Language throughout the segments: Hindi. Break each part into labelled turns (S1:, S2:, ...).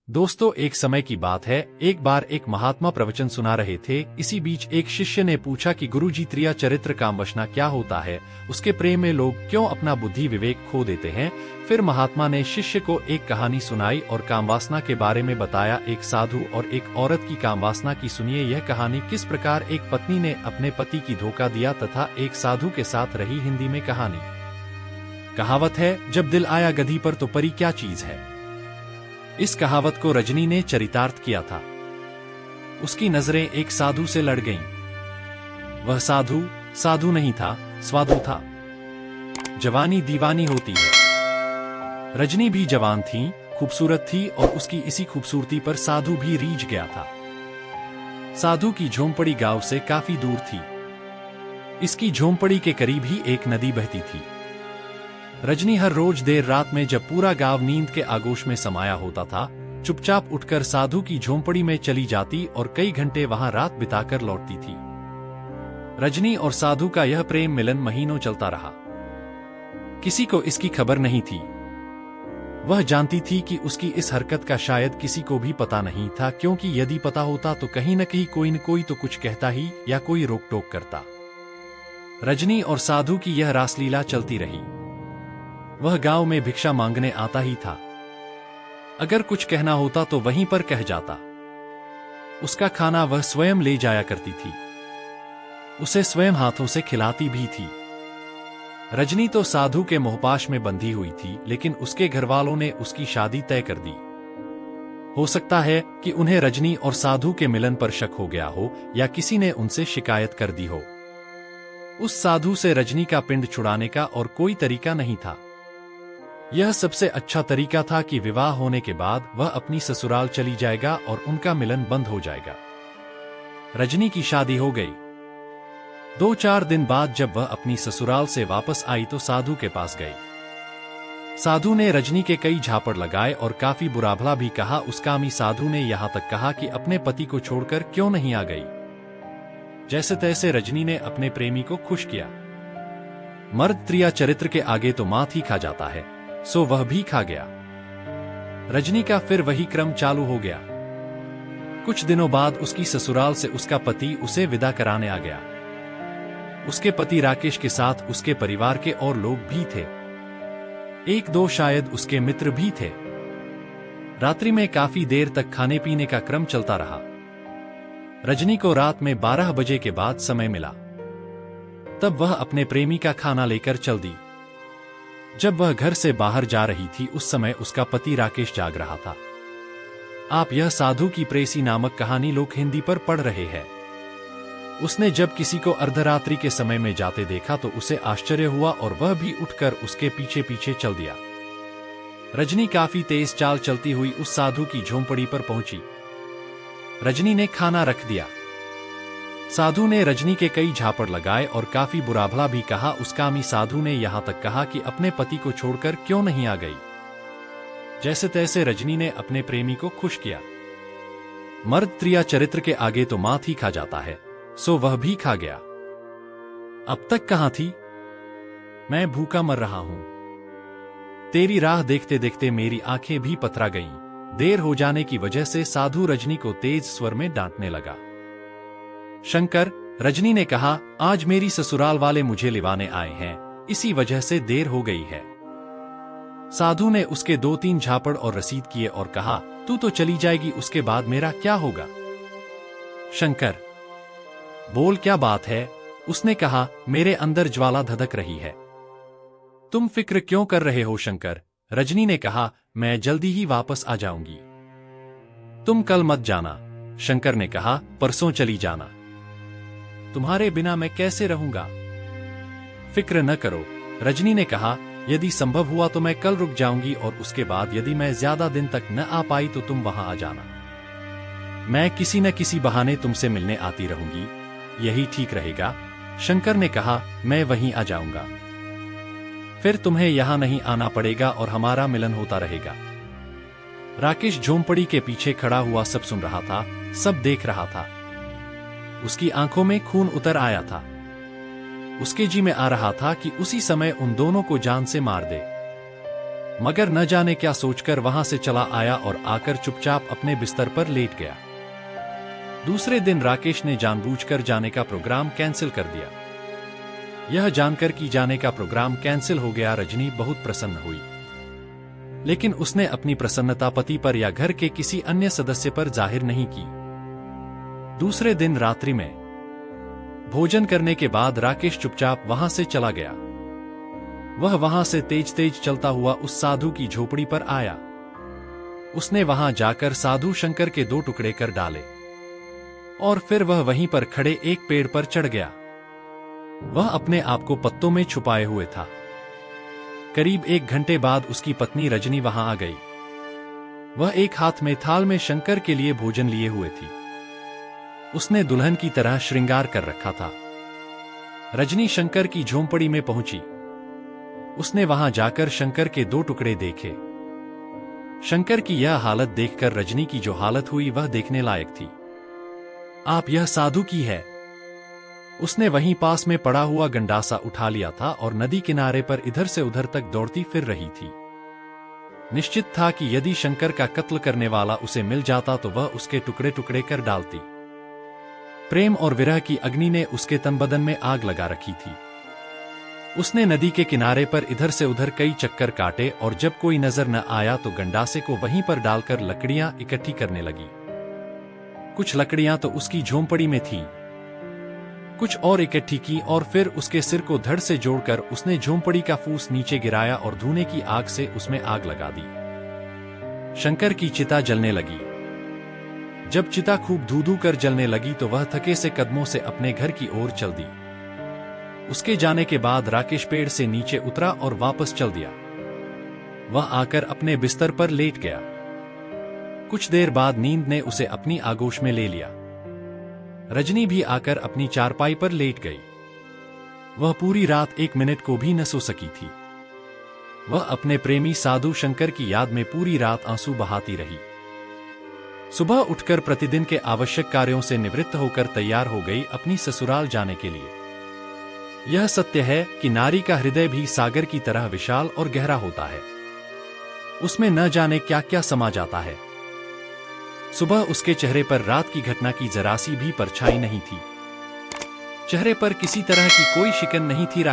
S1: दोस्तों, एक समय की बात है। एक बार एक महात्मा प्रवचन सुना रहे थे। इसी बीच एक शिष्य ने पूछा कि गुरुजी, त्रिया चरित्र कामवासना क्या होता है? उसके प्रेम में लोग क्यों अपना बुद्धि विवेक खो देते हैं? फिर महात्मा ने शिष्य को एक कहानी सुनाई और कामवासना के बारे में बताया। एक साधु और एक औरत की कामवासना की। सुनिए यह कहानी, किस प्रकार एक पत्नी ने अपने पति की धोखा दिया तथा एक साधु के साथ रही। हिंदी में कहानी। कहावत है, जब दिल आया गधी पर तो परी क्या चीज है। इस कहावत को रजनी ने चरितार्थ किया था। उसकी नजरें एक साधु से लड़ गईं। वह साधु साधु नहीं था, स्वाधु था। जवानी दीवानी होती है। रजनी भी जवान थी, खूबसूरत थी और उसकी इसी खूबसूरती पर साधु भी रीझ गया था। साधु की झोंपड़ी गांव से काफी दूर थी। इसकी झोंपड़ी के करीब ही एक नदी बहती थी। रजनी हर रोज देर रात में, जब पूरा गांव नींद के आगोश में समाया होता था, चुपचाप उठकर साधु की झोंपड़ी में चली जाती और कई घंटे वहां रात बिताकर लौटती थी। रजनी और साधु का यह प्रेम मिलन महीनों चलता रहा। किसी को इसकी खबर नहीं थी। वह जानती थी कि उसकी इस हरकत का शायद किसी को भी पता नहीं था, क्योंकि यदि पता होता तो कहीं न कहीं कोई न कोई तो कुछ कहता ही या कोई रोक टोक करता। रजनी और साधु की यह रासलीला चलती रही। वह गांव में भिक्षा मांगने आता ही था। अगर कुछ कहना होता तो वहीं पर कह जाता। उसका खाना वह स्वयं ले जाया करती थी। उसे स्वयं हाथों से खिलाती भी थी। रजनी तो साधु के मोहपाश में बंधी हुई थी, लेकिन उसके घरवालों ने उसकी शादी तय कर दी। हो सकता है कि उन्हें रजनी और साधु के मिलन पर शक हो गया हो या किसी ने उनसे शिकायत कर दी हो। उस साधु से रजनी का पिंड छुड़ाने का और कोई तरीका नहीं था। यह सबसे अच्छा तरीका था कि विवाह होने के बाद वह अपनी ससुराल चली जाएगा और उनका मिलन बंद हो जाएगा। रजनी की शादी हो गई। 2-4 दिन बाद जब वह अपनी ससुराल से वापस आई तो साधु के पास गई। साधु ने रजनी के कई झापड़ लगाए और काफी बुरा भला भी कहा। उस कामी साधु ने यहां तक कहा कि अपने पति को छोड़कर क्यों नहीं आ गई। जैसे तैसे रजनी ने अपने प्रेमी को खुश किया। मर्द त्रिया चरित्र के आगे तो मात ही खा जाता है, सो वह भी खा गया। रजनी का फिर वही क्रम चालू हो गया। कुछ दिनों बाद उसकी ससुराल से उसका पति उसे विदा कराने आ गया। उसके पति राकेश के साथ उसके परिवार के और लोग भी थे। 1-2 शायद उसके मित्र भी थे। रात्रि में काफी देर तक खाने पीने का क्रम चलता रहा। रजनी को रात में 12 बजे के बाद समय मिला। तब वह अपने प्रेमी का खाना लेकर चल दी। जब वह घर से बाहर जा रही थी उस समय उसका पति राकेश जाग रहा था। आप यह साधु की प्रेसी नामक कहानी लोग हिंदी पर पढ़ रहे हैं। उसने जब किसी को अर्धरात्रि के समय में जाते देखा तो उसे आश्चर्य हुआ और वह भी उठकर उसके पीछे पीछे चल दिया। रजनी काफी तेज चाल चलती हुई उस साधु की झोंपड़ी पर पहुंची। रजनी ने खाना रख दिया। साधु ने रजनी के कई झापड़ लगाए और काफी बुरा भला भी कहा। उस कामी साधु ने यहां तक कहा कि अपने पति को छोड़कर क्यों नहीं आ गई। जैसे तैसे रजनी ने अपने प्रेमी को खुश किया। मर्द त्रिया चरित्र के आगे तो मात ही खा जाता है, सो वह भी खा गया। अब तक कहां थी? मैं भूखा मर रहा हूं। तेरी राह देखते देखते मेरी आंखें भी पथरा गईं। देर हो जाने की वजह से साधु रजनी को तेज स्वर में डांटने लगा। शंकर, रजनी ने कहा, आज मेरी ससुराल वाले मुझे लिवाने आए हैं, इसी वजह से देर हो गई है। साधु ने उसके 2-3 झापड़ और रसीद किए और कहा, तू तो चली जाएगी, उसके बाद मेरा क्या होगा? शंकर, बोल क्या बात है? उसने कहा, मेरे अंदर ज्वाला धधक रही है। तुम फिक्र क्यों कर रहे हो शंकर? रजनी ने कहा, मैं जल्दी ही वापस आ जाऊंगी। तुम कल मत जाना। शंकर ने कहा, परसों चली जाना। तुम्हारे बिना मैं कैसे रहूंगा? फिक्र न करो। रजनी ने कहा, यदि संभव हुआ तो मैं कल रुक जाऊंगी और उसके बाद यदि मैं ज्यादा दिन तक न आ पाई तो तुम वहां आ जाना। मैं किसी न किसी बहाने तुमसे मिलने आती रहूंगी, यही ठीक रहेगा। शंकर ने कहा, मैं वहीं आ जाऊंगा। फिर तुम्हें यहां नहीं आना पड़ेगा और हमारा मिलन होता रहेगा। राकेश झोंपड़ी के पीछे खड़ा हुआ सब सुन रहा था, सब देख रहा था। उसकी आंखों में खून उतर आया था। उसके जी में आ रहा था कि उसी समय उन दोनों को जान से मार दे। मगर न जाने क्या सोचकर वहां से चला आया और आकर चुपचाप अपने बिस्तर पर लेट गया। दूसरे दिन राकेश ने जानबूझकर जाने का प्रोग्राम कैंसिल कर दिया। यह जानकर कि जाने का प्रोग्राम कैंसिल हो गया, रजनी बहुत प्रसन्न हुई। लेकिन उसने अपनी प्रसन्नता पति पर या घर के किसी अन्य सदस्य पर जाहिर नहीं की। दूसरे दिन रात्रि में भोजन करने के बाद राकेश चुपचाप वहां से चला गया। वह वहां से तेज तेज चलता हुआ उस साधु की झोपड़ी पर आया। उसने वहां जाकर साधु शंकर के 2 टुकड़े कर डाले और फिर वह वहीं पर खड़े एक पेड़ पर चढ़ गया। वह अपने आप को पत्तों में छुपाए हुए था। करीब 1 घंटे बाद उसकी पत्नी रजनी वहां आ गई। वह एक हाथ में थाल में शंकर के लिए भोजन लिए हुए थी। उसने दुल्हन की तरह श्रृंगार कर रखा था। रजनी शंकर की झोंपड़ी में पहुंची। उसने वहां जाकर शंकर के 2 टुकड़े देखे। शंकर की यह हालत देखकर रजनी की जो हालत हुई वह देखने लायक थी। आप यह साधु की है। उसने वहीं पास में पड़ा हुआ गंडासा उठा लिया था और नदी किनारे पर इधर से उधर तक दौड़ती फिर रही थी। निश्चित था कि यदि शंकर का कत्ल करने वाला उसे मिल जाता तो वह उसके टुकड़े टुकड़े कर डालती। प्रेम और विरह की अग्नि ने उसके तन बदन में आग लगा रखी थी। उसने नदी के किनारे पर इधर से उधर कई चक्कर काटे और जब कोई नजर न आया तो गंडासे को वहीं पर डालकर लकड़ियां इकट्ठी करने लगी। कुछ लकड़ियां तो उसकी झोंपड़ी में थीं, कुछ और इकट्ठी की और फिर उसके सिर को धड़ से जोड़कर उसने झोंपड़ी का फूस नीचे गिराया और धुएं की आग से उसमें आग लगा दी। शंकर की चिता जलने लगी। जब चिता खूब धू-धू कर जलने लगी तो वह थके से कदमों से अपने घर की ओर चल दी। उसके जाने के बाद राकेश पेड़ से नीचे उतरा और वापस चल दिया। वह आकर अपने बिस्तर पर लेट गया। कुछ देर बाद नींद ने उसे अपनी आगोश में ले लिया। रजनी भी आकर अपनी चारपाई पर लेट गई। वह पूरी रात 1 मिनट को भी न सो सकी थी। वह अपने प्रेमी साधु शंकर की याद में पूरी रात आंसू बहाती रही। सुबह उठकर प्रतिदिन के आवश्यक कार्यों से निवृत्त होकर तैयार हो गई अपनी ससुराल जाने के लिए। यह सत्य है कि नारी का हृदय भी सागर की तरह विशाल और गहरा होता है। उसमें न जाने क्या क्या समा जाता है। सुबह उसके चेहरे पर रात की घटना की जरासी भी परछाई नहीं थी। चेहरे पर किसी तरह की कोई शिकन नहीं थी।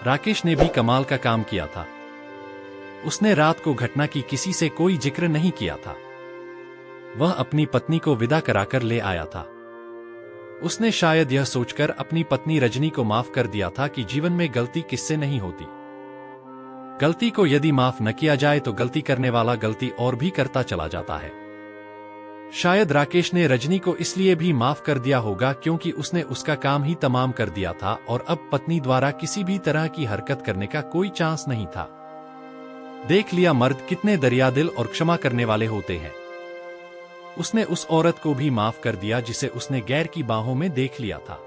S1: राकेश ने भी कमाल का काम किया था। उसने रात को घटना की किसी से कोई जिक्र नहीं किया था। वह अपनी पत्नी को विदा कराकर ले आया था। उसने शायद यह सोचकर अपनी पत्नी रजनी को माफ कर दिया था कि जीवन में गलती किससे नहीं होती। गलती को यदि माफ न किया जाए तो गलती करने वाला गलती और भी करता चला जाता है। शायद राकेश ने रजनी को इसलिए भी माफ कर दिया होगा क्योंकि उसने उसका काम ही तमाम कर दिया था और अब पत्नी द्वारा किसी भी तरह की हरकत करने का कोई चांस नहीं था। देख लिया मर्द कितने दरियादिल और क्षमा करने वाले होते हैं। उसने उस औरत को भी माफ कर दिया जिसे उसने गैर की बाहों में देख लिया था,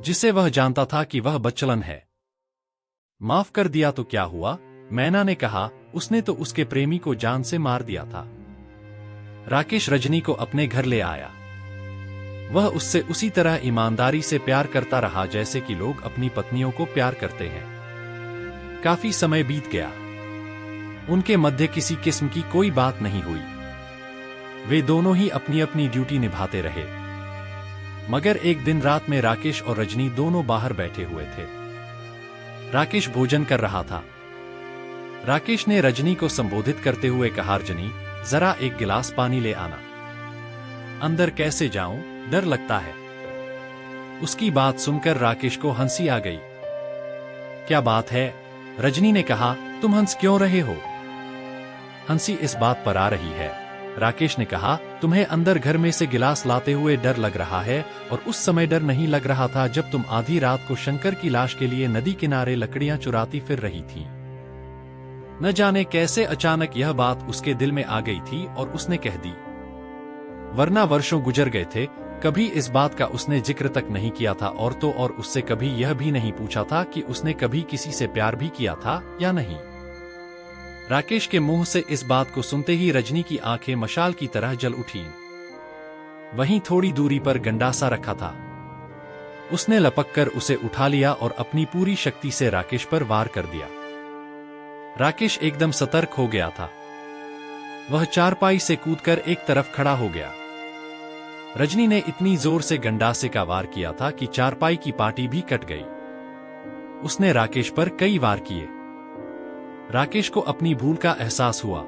S1: जिसे वह जानता था कि वह बदचलन है। माफ कर दिया तो क्या हुआ? मैना ने कहा, उसने तो उसके प्रेमी को जान से मार दिया था। राकेश रजनी को अपने घर ले आया। वह उससे उसी तरह ईमानदारी से प्यार करता रहा जैसे कि लोग अपनी पत्नियों को प्यार करते हैं। काफी समय बीत गया। उनके मध्य किसी किस्म की कोई बात नहीं हुई। वे दोनों ही अपनी अपनी ड्यूटी निभाते रहे। मगर एक दिन रात में राकेश और रजनी दोनों बाहर बैठे हुए थे। राकेश भोजन कर रहा था। राकेश ने रजनी को संबोधित करते हुए कहा, रजनी जरा एक गिलास पानी ले आना। अंदर कैसे जाऊं, डर लगता है। उसकी बात सुनकर राकेश को हंसी आ गई। क्या बात है? रजनी ने कहा, तुम हंस क्यों रहे हो? हंसी इस बात पर आ रही है, राकेश ने कहा, तुम्हें अंदर घर में से गिलास लाते हुए डर लग रहा है और उस समय डर नहीं लग रहा था जब तुम आधी रात को शंकर की लाश के लिए नदी किनारे लकड़ियां चुराती फिर रही थी। न जाने कैसे अचानक यह बात उसके दिल में आ गई थी और उसने कह दी, वरना वर्षों गुजर गए थे, कभी इस बात का उसने जिक्र तक नहीं किया था और तो और उससे कभी यह भी नहीं पूछा था कि उसने कभी किसी से प्यार भी किया था या नहीं। राकेश के मुंह से इस बात को सुनते ही रजनी की आंखें मशाल की तरह जल उठीं। वहीं थोड़ी दूरी पर गंडासा रखा था। उसने लपक कर उसे उठा लिया और अपनी पूरी शक्ति से राकेश पर वार कर दिया। राकेश एकदम सतर्क हो गया था। वह चारपाई से कूदकर एक तरफ खड़ा हो गया। रजनी ने इतनी जोर से गंडासे का वार किया था कि चारपाई की पाटी भी कट गई। उसने राकेश पर कई वार किए। राकेश को अपनी भूल का एहसास हुआ।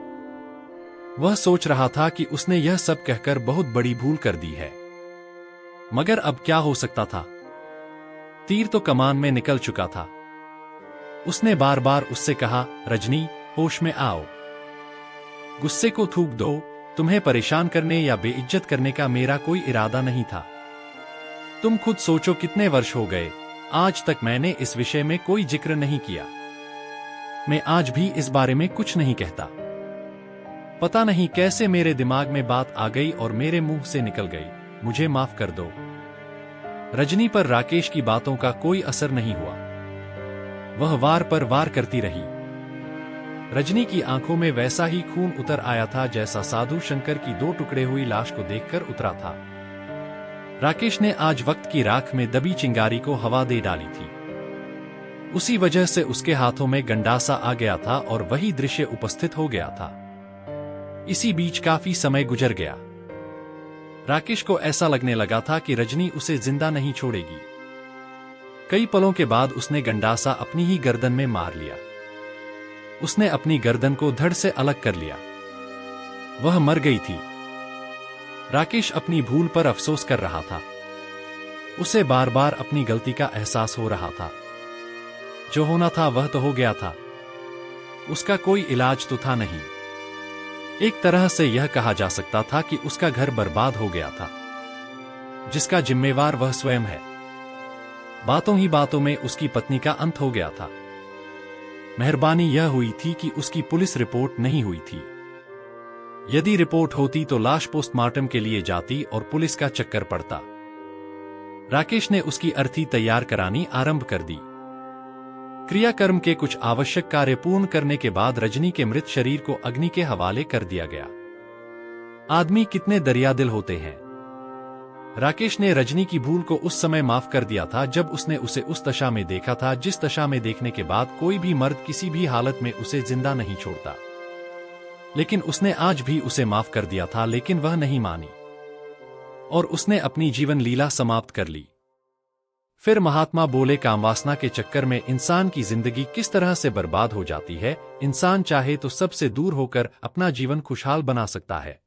S1: वह सोच रहा था कि उसने यह सब कहकर बहुत बड़ी भूल कर दी है, मगर अब क्या हो सकता था। तीर तो कमान में निकल चुका था। उसने बार बार उससे कहा, रजनी, होश में आओ, गुस्से को थूक दो, तुम्हें परेशान करने या बेइज्जत करने का मेरा कोई इरादा नहीं था। तुम खुद सोचो कितने वर्ष हो गए, आज तक मैंने इस विषय में कोई जिक्र नहीं किया। मैं आज भी इस बारे में कुछ नहीं कहता। पता नहीं कैसे मेरे दिमाग में बात आ गई और मेरे मुंह से निकल गई, मुझे माफ कर दो। रजनी पर राकेश की बातों का कोई असर नहीं हुआ। वह वार पर वार करती रही। रजनी की आंखों में वैसा ही खून उतर आया था जैसा साधु शंकर की 2 टुकड़े हुई लाश को देखकर उतरा था। राकेश ने आज वक्त की राख में दबी चिंगारी को हवा दे डाली थी। उसी वजह से उसके हाथों में गंडासा आ गया था और वही दृश्य उपस्थित हो गया था। इसी बीच काफी समय गुजर गया। राकेश को ऐसा लगने लगा था कि रजनी उसे जिंदा नहीं छोड़ेगी। कई पलों के बाद उसने गंडासा अपनी ही गर्दन में मार लिया। उसने अपनी गर्दन को धड़ से अलग कर लिया। वह मर गई थी। राकेश अपनी भूल पर अफसोस कर रहा था। उसे बार बार अपनी गलती का एहसास हो रहा था। जो होना था वह तो हो गया था। उसका कोई इलाज तो था नहीं। एक तरह से यह कहा जा सकता था कि उसका घर बर्बाद हो गया था, जिसका जिम्मेवार वह स्वयं है। बातों ही बातों में उसकी पत्नी का अंत हो गया था। मेहरबानी यह हुई थी कि उसकी पुलिस रिपोर्ट नहीं हुई थी। यदि रिपोर्ट होती तो लाश पोस्टमार्टम के लिए जाती और पुलिस का चक्कर पड़ता। राकेश ने उसकी अर्थी तैयार करानी आरंभ कर दी। क्रियाकर्म के कुछ आवश्यक कार्य पूर्ण करने के बाद रजनी के मृत शरीर को अग्नि के हवाले कर दिया गया। आदमी कितने दरियादिल होते हैं। राकेश ने रजनी की भूल को उस समय माफ कर दिया था जब उसने उसे उस दशा में देखा था जिस दशा में देखने के बाद कोई भी मर्द किसी भी हालत में उसे जिंदा नहीं छोड़ता। लेकिन उसने आज भी उसे माफ कर दिया था, लेकिन वह नहीं मानी और उसने अपनी जीवन लीला समाप्त कर ली। फिर महात्मा बोले, कामवासना के चक्कर में इंसान की जिंदगी किस तरह से बर्बाद हो जाती है। इंसान चाहे तो सबसे दूर होकर अपना जीवन खुशहाल बना सकता है,